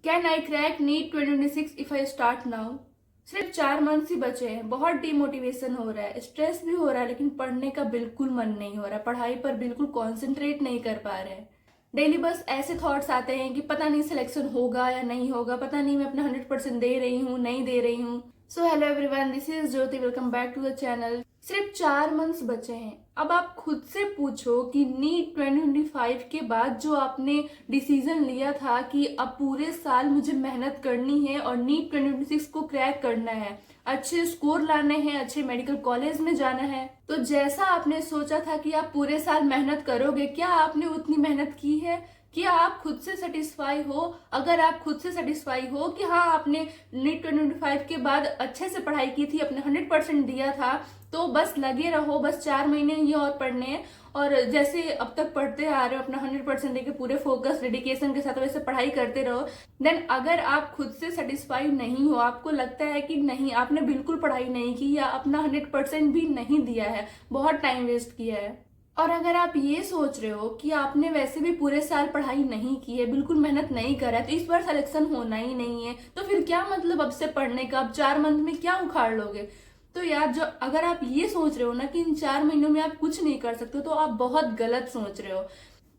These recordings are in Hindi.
Can I crack NEET 2026 if I start now. सिर्फ 4 मंथ्स ही बचे हैं। बहुत डिमोटिवेशन हो रहा है, स्ट्रेस भी हो रहा है, लेकिन पढ़ने का बिल्कुल मन नहीं हो रहा, पढ़ाई पर बिल्कुल कंसंट्रेट नहीं कर पा रहे हैं। डेली बस ऐसे थॉट्स आते हैं कि पता नहीं सिलेक्शन होगा या नहीं होगा, पता नहीं मैं अपना 100% दे रही हूँ नहीं दे रही हूँ। So hello everyone, this is Jyoti, welcome back to the channel. सिर्फ 4 मंथ्स बचे हैं। अब आप खुद से पूछो कि नीट 2025 के बाद जो आपने डिसीजन लिया था कि अब पूरे साल मुझे मेहनत करनी है और नीट 2026 को क्रैक करना है, अच्छे स्कोर लाने हैं, अच्छे मेडिकल कॉलेज में जाना है, तो जैसा आपने सोचा था कि आप पूरे साल मेहनत करोगे, क्या आपने उतनी मेहनत की है? क्या आप खुद से सेटिस्फाई हो? अगर आप खुद से सेटिस्फाई हो कि हाँ आपने नीट 2025 के बाद अच्छे से पढ़ाई की थी, अपने 100% दिया था, तो बस लगे रहो, बस 4 महीने ये और पढ़ने हैं और जैसे अब तक पढ़ते आ रहे हो अपना 100% देके पूरे फोकस डेडिकेशन के साथ वैसे पढ़ाई करते रहो। देन अगर आप खुद से सेटिस्फाइड नहीं हो, आपको लगता है कि नहीं आपने बिल्कुल पढ़ाई नहीं की या अपना 100% भी नहीं दिया है, बहुत टाइम वेस्ट किया है, और अगर आप ये सोच रहे हो कि आपने वैसे भी पूरे साल पढ़ाई नहीं की है, बिल्कुल मेहनत नहीं करा है, तो इस बार सिलेक्शन होना ही नहीं है, तो फिर क्या मतलब अब से पढ़ने का? अब 4 मंथ में क्या उखाड़ लोगे? तो यार, जो अगर आप ये सोच रहे हो ना कि इन 4 महीनों में आप कुछ नहीं कर सकते, तो आप बहुत गलत सोच रहे हो।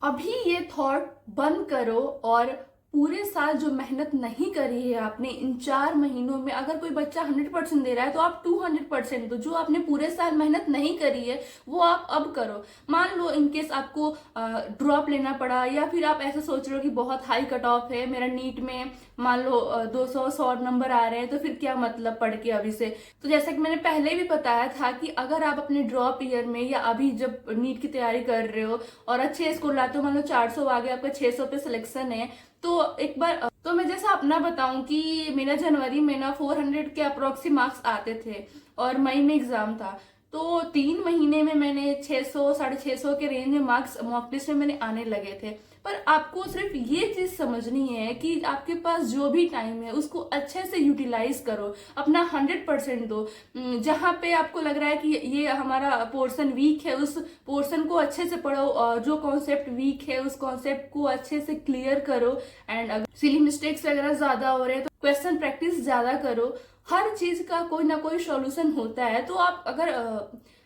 अभी ये थॉट बंद करो और पूरे साल जो मेहनत नहीं करी है आपने इन 4 महीनों में, अगर कोई बच्चा 100% दे रहा है तो आप 200% दो। जो आपने पूरे साल मेहनत नहीं करी है वो आप अब करो। मान लो इनकेस आपको ड्रॉप लेना पड़ा, या फिर आप ऐसा सोच रहे हो कि बहुत हाई कट ऑफ है मेरा नीट में, मान लो 200 नंबर आ रहे हैं, तो फिर क्या मतलब पढ़ के अभी से? तो जैसा कि मैंने पहले भी बताया था कि अगर आप अपने ड्रॉप ईयर में या अभी जब नीट की तैयारी कर रहे हो और अच्छे स्कोर लाते हो, मान लो 400 आ गए, आपका 600 पे सिलेक्शन है, तो एक बार तो मैं जैसा अपना बताऊं कि मेरा जनवरी में ना 400 के अप्रोक्सी मार्क्स आते थे और मई में एग्जाम था, तो 3 महीने में मैंने 600 650 के रेंज में मार्क्स मॉक टेस्ट में मैंने आने लगे थे। पर आपको सिर्फ ये चीज समझनी है कि आपके पास जो भी टाइम है उसको अच्छे से यूटिलाइज करो, अपना 100% दो। जहां पे आपको लग रहा है कि ये हमारा पोर्शन वीक है, उस पोर्शन को अच्छे से पढ़ो, और जो कॉन्सेप्ट वीक है उस कॉन्सेप्ट को अच्छे से क्लियर करो। एंड अगर सिली मिस्टेक्स वगैरह ज्यादा हो रहे हैं तो क्वेश्चन प्रैक्टिस ज्यादा करो। हर चीज का कोई ना कोई सॉल्यूशन होता है। तो आप अगर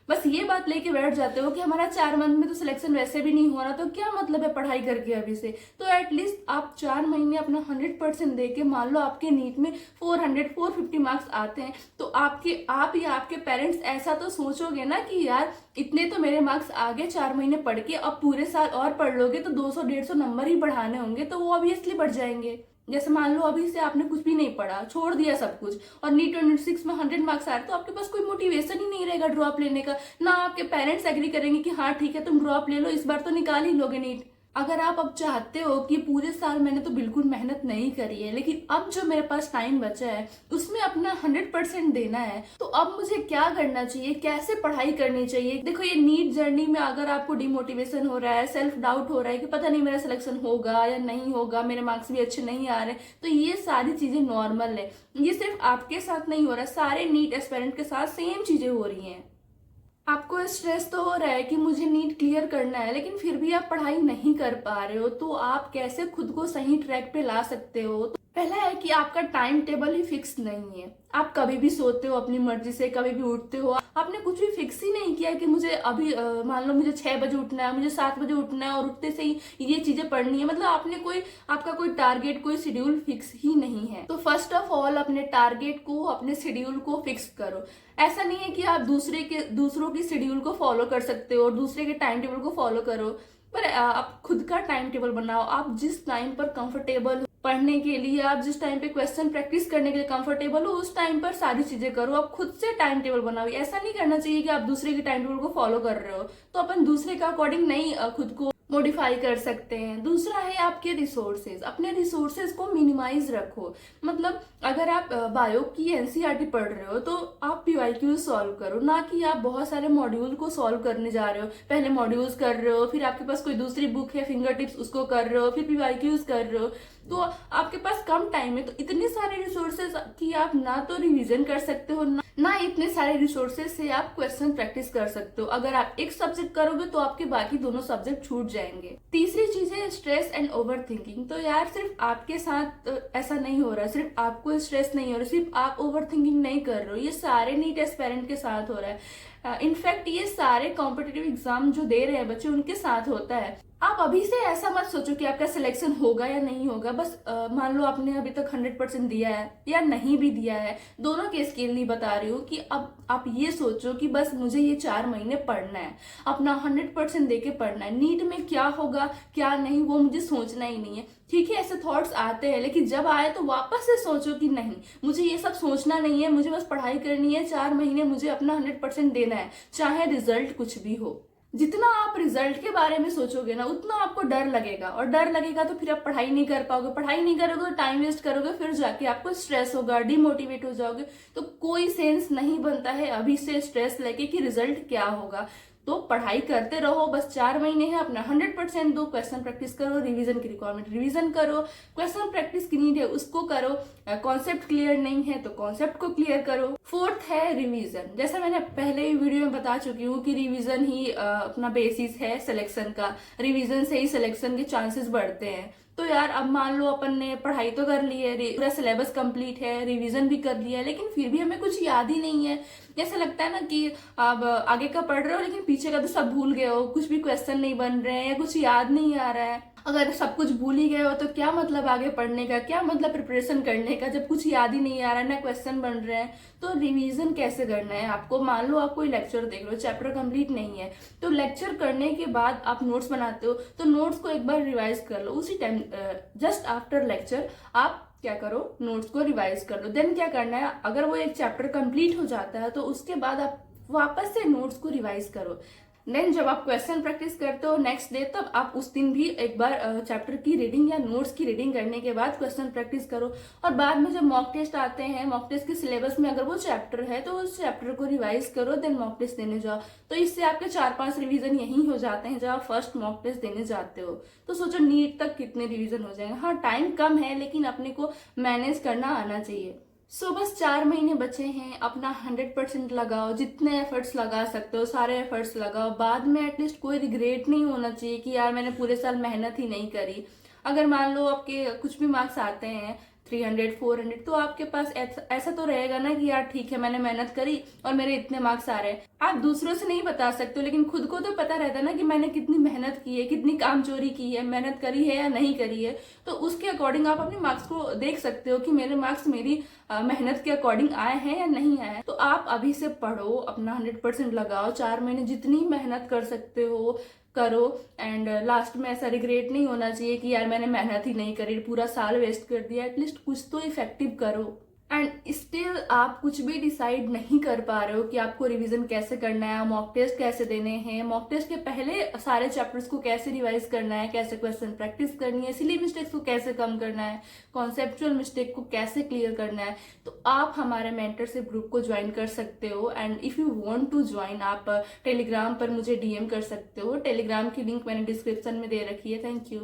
बस ये बात लेके बैठ जाते हो कि हमारा 4 मंथ में तो सिलेक्शन वैसे भी नहीं हो रहा, तो क्या मतलब है पढ़ाई करके अभी से? तो एटलीस्ट आप 4 महीने अपना 100% दे के, मान लो आपके नीट में 450 मार्क्स आते हैं, तो आप या आपके पेरेंट्स ऐसा तो सोचोगे ना कि यार इतने तो मेरे मार्क्स आगे 4 महीने पढ़ के, अब पूरे साल और पढ़ लोगे तो 200 150 नंबर ही बढ़ाने होंगे, तो वो ऑब्वियसली बढ़ जाएंगे। जैसे मान लो अभी से आपने कुछ भी नहीं पढ़ा, छोड़ दिया सब कुछ, और नीट 26 में 100 मार्क्स आ रहे, तो आपके पास कोई मोटिवेशन ही नहीं रहेगा ड्रॉप लेने का। ना आपके पेरेंट्स एग्री करेंगे कि हाँ ठीक है तुम ड्रॉप ले लो, इस बार तो निकाल ही लोगे नीट। अगर आप अब चाहते हो कि पूरे साल मैंने तो बिल्कुल मेहनत नहीं करी है, लेकिन अब जो मेरे पास टाइम बचा है उसमें अपना 100% देना है, तो अब मुझे क्या करना चाहिए, कैसे पढ़ाई करनी चाहिए? देखो, ये नीट जर्नी में अगर आपको डिमोटिवेशन हो रहा है, सेल्फ डाउट हो रहा है कि पता नहीं मेरा सिलेक्शन होगा या नहीं होगा, मेरे मार्क्स भी अच्छे नहीं आ रहे, तो ये सारी चीजें नॉर्मल है। ये सिर्फ आपके साथ नहीं हो रहा, सारे नीट एस्पिरेंट के साथ सेम चीजें हो रही हैं। आपको स्ट्रेस तो हो रहा है कि मुझे नीट क्लियर करना है, लेकिन फिर भी आप पढ़ाई नहीं कर पा रहे हो, तो आप कैसे खुद को सही ट्रैक पे ला सकते हो? तो पहला है कि आपका टाइम टेबल ही फिक्स नहीं है। आप कभी भी सोते हो अपनी मर्जी से, कभी भी उठते हो, आपने कुछ भी फिक्स ही नहीं किया कि मुझे अभी मान लो मुझे 6 बजे उठना है, मुझे 7 बजे उठना है और उठते से ही ये चीजें पढ़नी है। मतलब आपका कोई टारगेट, कोई शेड्यूल फिक्स ही नहीं है। तो फर्स्ट ऑफ ऑल अपने टारगेट को, अपने शेड्यूल को फिक्स करो। ऐसा नहीं है कि आप दूसरों की शेड्यूल को फॉलो कर सकते हो और दूसरे के टाइम टेबल को फॉलो करो, पर आप खुद का टाइम टेबल बनाओ। आप जिस टाइम पर कंफर्टेबल हो पढ़ने के लिए, आप जिस टाइम पे क्वेश्चन प्रैक्टिस करने के लिए कंफर्टेबल हो, उस टाइम पर सारी चीजें करो। आप खुद से टाइम टेबल बनाओ। ऐसा नहीं करना चाहिए कि आप दूसरे के टाइम टेबल को फॉलो कर रहे हो, तो अपन दूसरे का अकॉर्डिंग नहीं खुद को मॉडिफाई कर सकते हैं। दूसरा है आपके रिसोर्सेज। अपने रिसोर्सेज को मिनिमाइज रखो। मतलब अगर आप बायो की एनसीईआरटी पढ़ रहे हो तो आप पीवाईक्यूज सॉल्व करो, ना कि आप बहुत सारे मॉड्यूल को सॉल्व करने जा रहे हो। पहले मॉड्यूल्स कर रहे हो, फिर आपके पास कोई दूसरी बुक है फिंगर टिप्स, उसको कर रहे हो, फिर पीवाईक्यूज कर रहे हो। तो आपके पास कम टाइम है, तो इतने सारे रिसोर्सेज की आप ना तो रिवीजन कर सकते हो, ना इतने सारे रिसोर्सेज से आप क्वेश्चन प्रैक्टिस कर सकते हो। अगर आप एक सब्जेक्ट करोगे तो आपके बाकी दोनों सब्जेक्ट छूट जाएंगे। तीसरी चीज है स्ट्रेस एंड ओवर थिंकिंग। तो यार सिर्फ आपके साथ ऐसा नहीं हो रहा है, सिर्फ आपको स्ट्रेस नहीं हो रहा, सिर्फ आप ओवर थिंकिंग नहीं कर रहे हो, ये सारे नीट एस्पिरेंट के साथ हो रहा है। इनफैक्ट ये सारे कॉम्पिटिटिव एग्जाम जो दे रहे हैं बच्चे उनके साथ होता है। आप अभी से ऐसा मत सोचो कि आपका सिलेक्शन होगा या नहीं होगा। बस मान लो आपने अभी तक 100% दिया है या नहीं भी दिया है, दोनों के स्केल नहीं बता रही हूँ कि अब आप ये सोचो कि बस मुझे ये 4 महीने पढ़ना है, अपना 100% देके पढ़ना है। नीट में क्या होगा क्या नहीं वो मुझे सोचना ही नहीं है। ठीक है, ऐसे थॉट्स आते हैं, लेकिन जब आए तो वापस से सोचो कि नहीं, मुझे ये सब सोचना नहीं है, मुझे बस पढ़ाई करनी है, 4 महीने मुझे अपना 100% देना है, चाहे रिजल्ट कुछ भी हो। जितना आप रिजल्ट के बारे में सोचोगे ना उतना आपको डर लगेगा, और डर लगेगा तो फिर आप पढ़ाई नहीं कर पाओगे, पढ़ाई नहीं करोगे तो टाइम वेस्ट करोगे, फिर जाके आपको स्ट्रेस होगा, डिमोटिवेट हो जाओगे। तो कोई सेंस नहीं बनता है अभी से स्ट्रेस लेके कि रिजल्ट क्या होगा। तो पढ़ाई करते रहो, बस 4 महीने है, अपना 100% दो, क्वेश्चन प्रैक्टिस करो, रिवीजन की रिक्वायरमेंट रिवीजन करो, क्वेश्चन प्रैक्टिस की नीड है उसको करो, कॉन्सेप्ट क्लियर नहीं है तो कॉन्सेप्ट को क्लियर करो। फोर्थ है रिवीजन। जैसा मैंने पहले ही वीडियो में बता चुकी हूँ कि रिवीजन ही अपना बेसिस है सिलेक्शन का, रिवीजन से ही सिलेक्शन के चांसेस बढ़ते हैं। तो यार अब मान लो अपन ने पढ़ाई तो कर ली है, पूरा सिलेबस कंप्लीट है, रिवीजन भी कर लिया है, लेकिन फिर भी हमें कुछ याद ही नहीं है। ऐसा लगता है ना कि अब आगे का पढ़ रहे हो लेकिन पीछे का तो सब भूल गए हो, कुछ भी क्वेश्चन नहीं बन रहे हैं या कुछ याद नहीं आ रहा है। अगर सब कुछ भूल ही गए हो तो क्या मतलब आगे पढ़ने का, क्या मतलब प्रिपरेशन करने का, जब कुछ याद ही नहीं आ रहा है, ना क्वेश्चन बन रहे हैं। तो रिवीजन कैसे करना है आपको? मान लो आप कोई लेक्चर देख रहे हो, चैप्टर कंप्लीट नहीं है, तो लेक्चर करने के बाद आप नोट्स बनाते हो, तो नोट्स को एक बार रिवाइज कर लो उसी टाइम, जस्ट आफ्टर लेक्चर आप क्या करो, नोट्स को रिवाइज कर लो। देन क्या करना है, अगर वो एक चैप्टर कंप्लीट हो जाता है तो उसके बाद आप वापस से नोट्स को रिवाइज करो। देन जब आप क्वेश्चन प्रैक्टिस करते हो नेक्स्ट डे, तब आप उस दिन भी एक बार चैप्टर की रीडिंग या नोट्स की रीडिंग करने के बाद क्वेश्चन प्रैक्टिस करो। और बाद में जब मॉक टेस्ट आते हैं, मॉक टेस्ट के सिलेबस में अगर वो चैप्टर है तो उस चैप्टर को रिवाइज करो, देन मॉक टेस्ट देने जाओ। तो इससे आपके 4-5 रिवीजन यही हो जाते हैं जब आप फर्स्ट मॉक टेस्ट देने जाते हो। तो सोचो नीट तक कितने रिवीजन हो जाएंगे। हाँ टाइम कम है लेकिन अपने को मैनेज करना आना चाहिए। बस 4 महीने बचे हैं, अपना 100% लगाओ, जितने एफर्ट्स लगा सकते हो सारे एफर्ट्स लगाओ। बाद में एटलीस्ट कोई रिग्रेट नहीं होना चाहिए कि यार मैंने पूरे साल मेहनत ही नहीं करी। अगर मान लो आपके कुछ भी मार्क्स आते हैं 300 400, तो आपके पास ऐसा तो रहेगा ना कि यार ठीक है मैंने मेहनत करी और मेरे इतने मार्क्स आ रहे हैं। आप दूसरों से नहीं बता सकते हो लेकिन खुद को तो पता रहता है ना कि मैंने कितनी मेहनत की है, कितनी कामचोरी की है, मेहनत करी है या नहीं करी है। तो उसके अकॉर्डिंग आप अपने मार्क्स को देख सकते हो कि मेरे मार्क्स मेरी मेहनत के अकॉर्डिंग आए हैं या नहीं आए। तो आप अभी से पढ़ो, अपना 100% लगाओ, 4 महीने जितनी मेहनत कर सकते हो करो। एंड लास्ट में ऐसा रिग्रेट नहीं होना चाहिए कि यार मैंने मेहनत ही नहीं करी, पूरा साल वेस्ट कर दिया। एटलीस्ट कुछ तो इफेक्टिव करो। एंड स्टिल आप कुछ भी डिसाइड नहीं कर पा रहे हो कि आपको रिवीजन कैसे करना है, मॉक टेस्ट कैसे देने हैं, मॉक टेस्ट के पहले सारे चैप्टर्स को कैसे रिवाइज करना है, कैसे क्वेश्चन प्रैक्टिस करनी है, सिली मिस्टेक्स को कैसे कम करना है, कॉन्सेप्चुअल मिस्टेक को कैसे क्लियर करना है। तो आप हमारे मेंटरशिप ग्रुप को ज्वाइन कर सकते हो। And if you want to join, आप टेलीग्राम पर मुझे डीएम कर सकते हो। टेलीग्राम की लिंक मैंने डिस्क्रिप्शन में दे रखी है। Thank you.